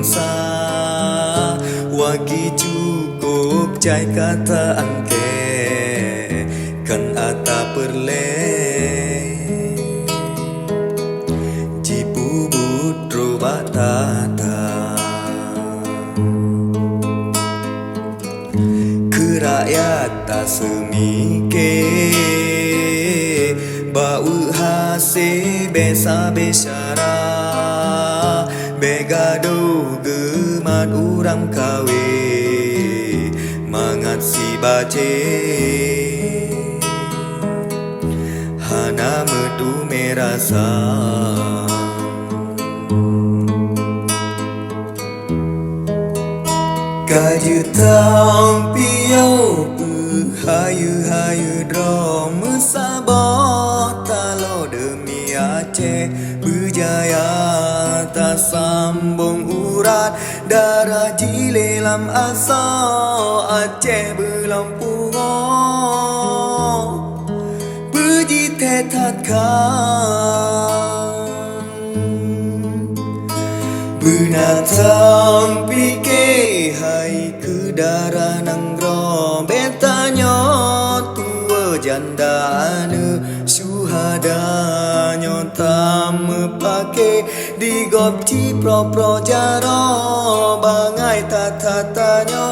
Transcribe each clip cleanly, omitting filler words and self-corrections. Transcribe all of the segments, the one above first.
bangsa wagi cukup cai kata angke kan ata perle jipu butro batata rakyat tak semike bau hase besa besara begado gemat urang kawe mangat si bace hana metu merasa kajutang piau hayu-hayu dro mesabot talo demi Aceh berjaya tak sambung urat darah jilelam asa Aceh belampungo berjitetatkan binatang pikir hai ke darah nanggro betanya tua janda ane syuhada nyota mepake digop cipro pro jaro bangai tatatanya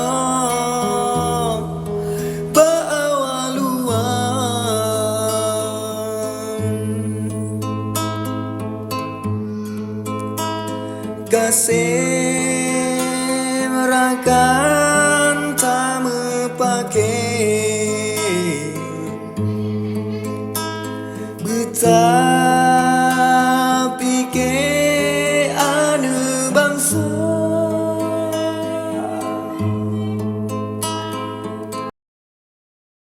kasih merakan tak mepake betah